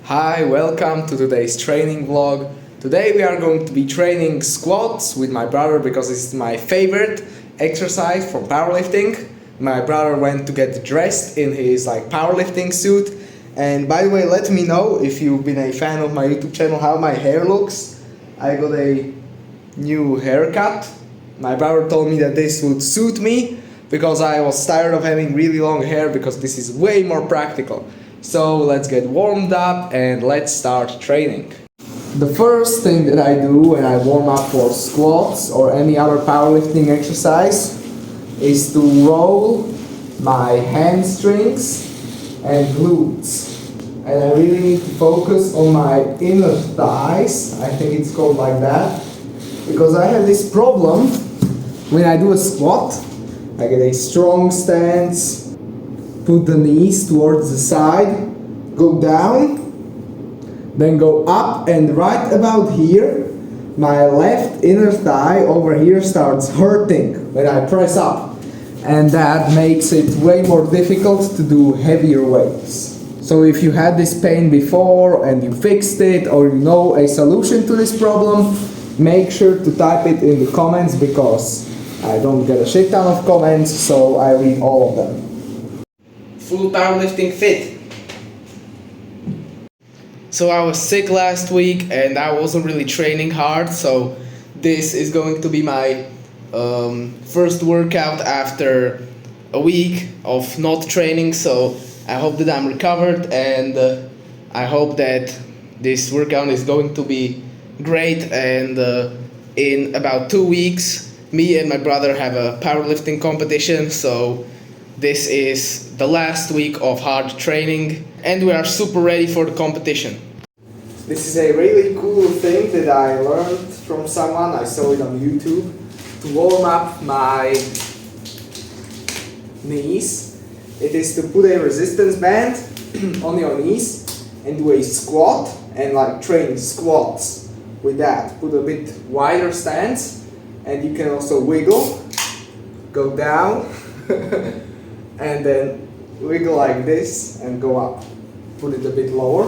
Hi, welcome to today's training vlog. Today we are going to be training squats with my brother because it's my favorite exercise from powerlifting. My brother went to get dressed in his powerlifting suit. And by the way, let me know if you've been a fan of my YouTube channel how my hair looks. I got a new haircut. My brother told me that this would suit me because I was tired of having really long hair because this is way more practical. So let's get warmed up and let's start training. The first thing that I do when I warm up for squats or any other powerlifting exercise is to roll my hamstrings and glutes. And I really need to focus on my inner thighs, I think it's called like that, because I have this problem when I do a squat. I get a strong stance, put the knees towards the side, go down, then go up, and right about here, my left inner thigh over here starts hurting when I press up. And that makes it way more difficult to do heavier weights. So if you had this pain before and you fixed it, or you know a solution to this problem, make sure to type it in the comments because I don't get a shit ton of comments, so I read all of them. Full powerlifting fit. So I was sick last week and I wasn't really training hard, so this is going to be my first workout after a week of not training, so I hope that I'm recovered and I hope that this workout is going to be great. And in about 2 weeks me and my brother have a powerlifting competition, so this is the last week of hard training and we are super ready for the competition. This is a really cool thing that I learned from someone, I saw it on YouTube, to warm up my knees. It is to put a resistance band on your knees and do a squat and train squats with that. Put a bit wider stance and you can also wiggle, go down and then wiggle like this and go up. Put it a bit lower,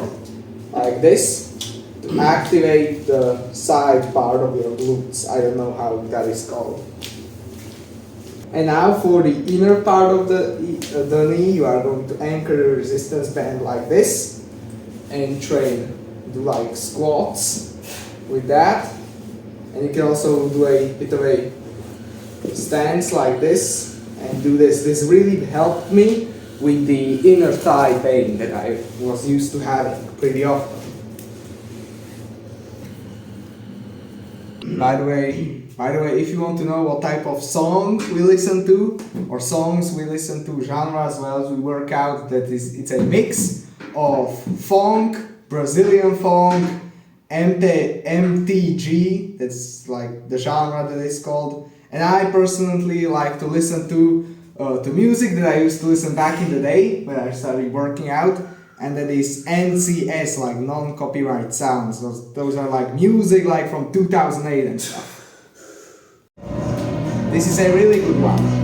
like this, to activate the side part of your glutes. I don't know how that is called. And now for the inner part of the knee, you are going to anchor the resistance band like this and train. Do squats with that. And you can also do a bit of a stance like this and do this. This really helped me with the inner thigh pain that I was used to having pretty often. By the way, if you want to know what type of song we listen to, or songs we listen to, genre as well as we work out, it's a mix of funk, Brazilian funk, MTG, that's the genre that it's called. And I personally like to listen to music that I used to listen back in the day when I started working out, and that is NCS, non-copyright sounds. Those are music from 2008 and stuff. This is a really good one.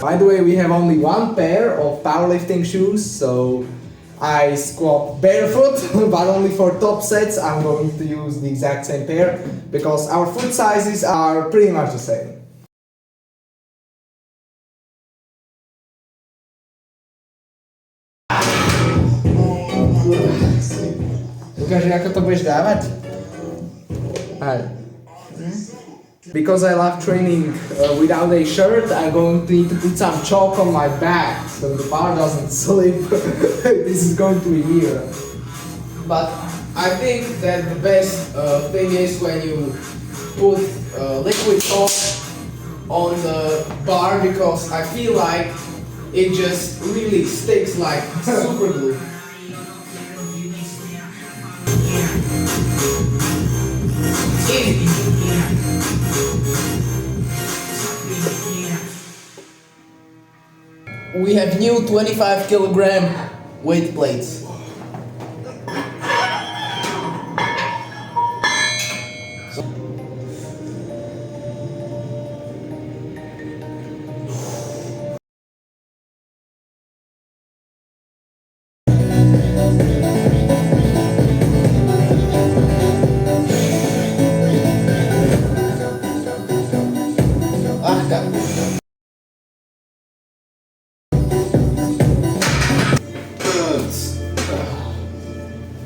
By the way, we have only one pair of powerlifting shoes, so I squat barefoot, but only for top sets I'm going to use the exact same pair because our foot sizes are pretty much the same. Ukáži, ako to budeš dávať? Because I love training without a shirt, I'm going to need to put some chalk on my back so the bar doesn't slip. This is going to be weird. But I think that the best thing is when you put liquid chalk on the bar, because I feel like it just really sticks like super glue. we have new 25 kilogram weight plates.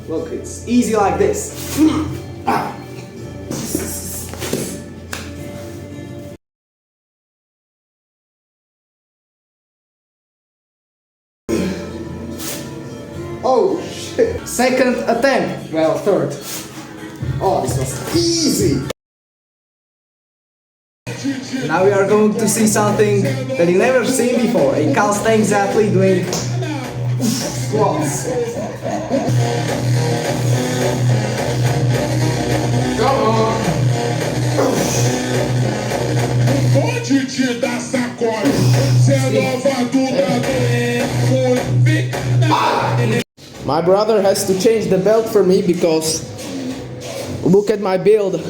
Look, it's easy like this. Oh shit! Second attempt. Well, third. Oh, this was easy. Now we are going to see something that you never seen before. A calisthenics athlete doing squats. Come on! Pode te dar sacode, cê nova My brother has to change the belt for me because look at my build.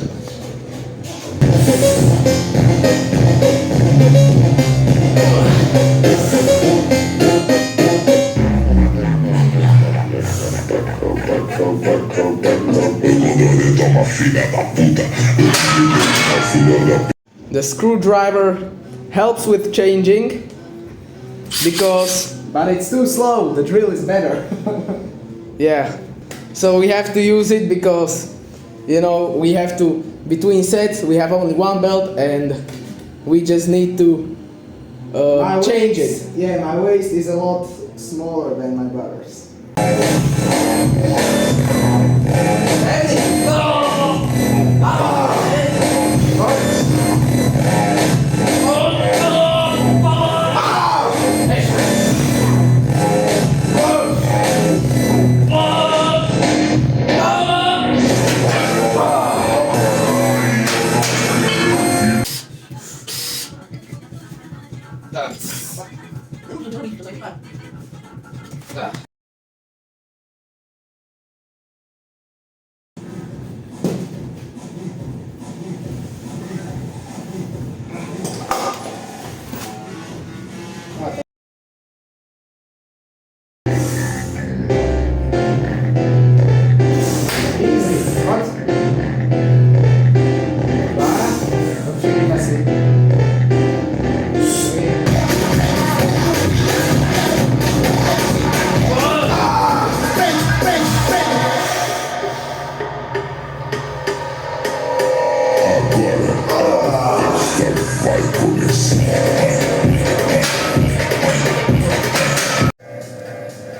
The screwdriver helps with changing but it's too slow. The drill is better. Yeah, so we have to use it because we have to, between sets we have only one belt and we just need to change it. Yeah, my waist is a lot smaller than my brother's.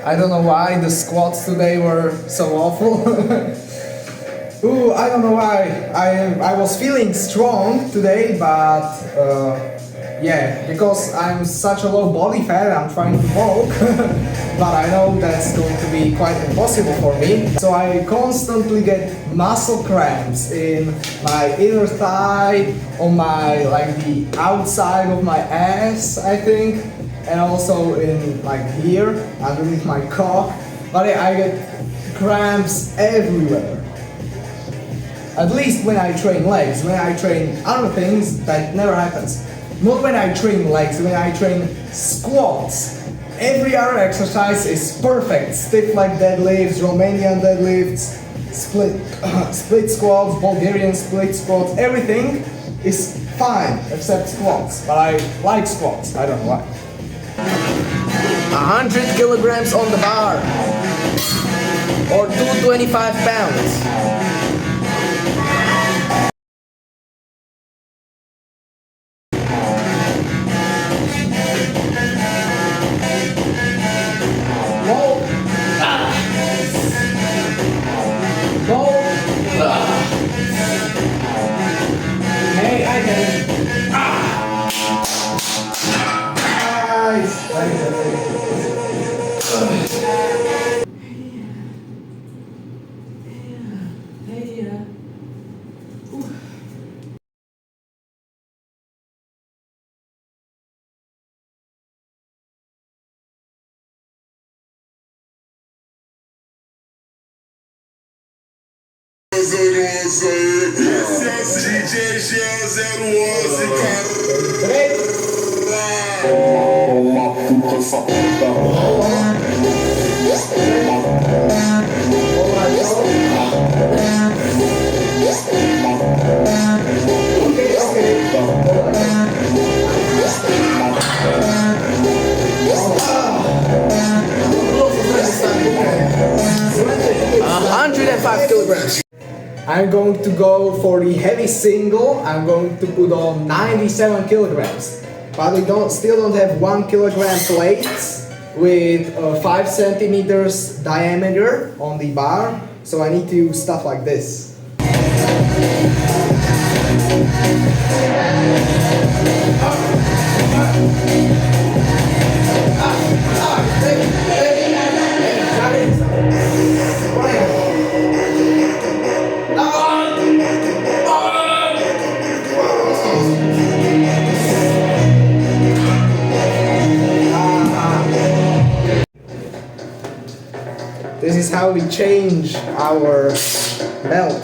I don't know why the squats today were so awful. Ooh, I don't know why. I was feeling strong today, but yeah, because I'm such a low body fat, I'm trying to bulk, but I know that's going to be quite impossible for me. So I constantly get muscle cramps in my inner thigh, on my, the outside of my ass, I think, and also in here, underneath my cock. But I get cramps everywhere. At least when I train legs. When I train other things, that never happens. Not when I train legs, when I train squats. Every other exercise is perfect. Stiff leg deadlifts, Romanian deadlifts, split squats, Bulgarian split squats, everything is fine except squats. But I like squats, I don't know why. 100 kilograms on the bar, or 225 pounds. 011 aí. Esse é o DJ G011, cara. Toma puta essa puta. Kilograms. I'm going to go for the heavy single. I'm going to put on 97 kilograms. But we still don't have 1 kilogram plates with 5 centimeters diameter on the bar. So I need to use stuff like this. This is how we change our belt.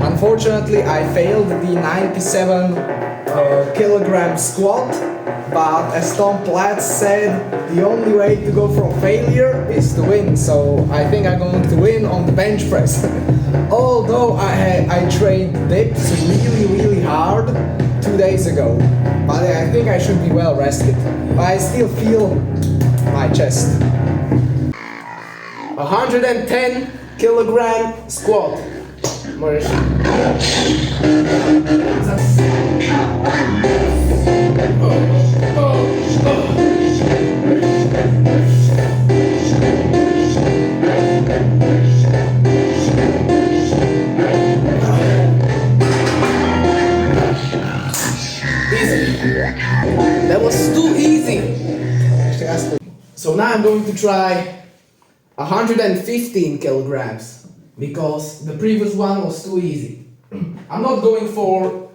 Unfortunately, I failed the 97 kilogram squat, but as Tom Platz said, the only way to go from failure is to win. So I think I'm going to win on the bench press. Although I trained dips really hard 2 days ago, but I think I should be well rested. But I still feel my chest. 110 kilogram squat. That was too easy. So now I'm going to try 115 kilograms because the previous one was too easy. I'm not going for,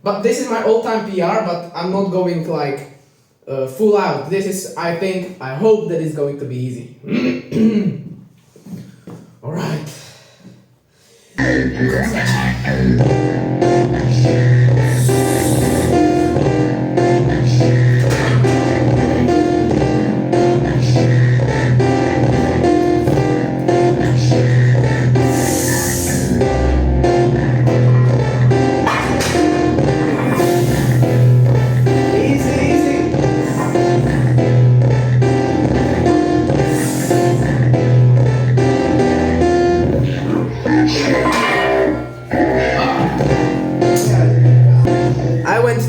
but this is my all-time PR, but I'm not going to like full out. This is, I hope that it's going to be easy. All right.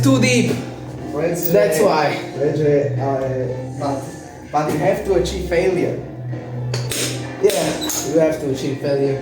Too deep. That's why. But you have to achieve failure. Yeah, you have to achieve failure.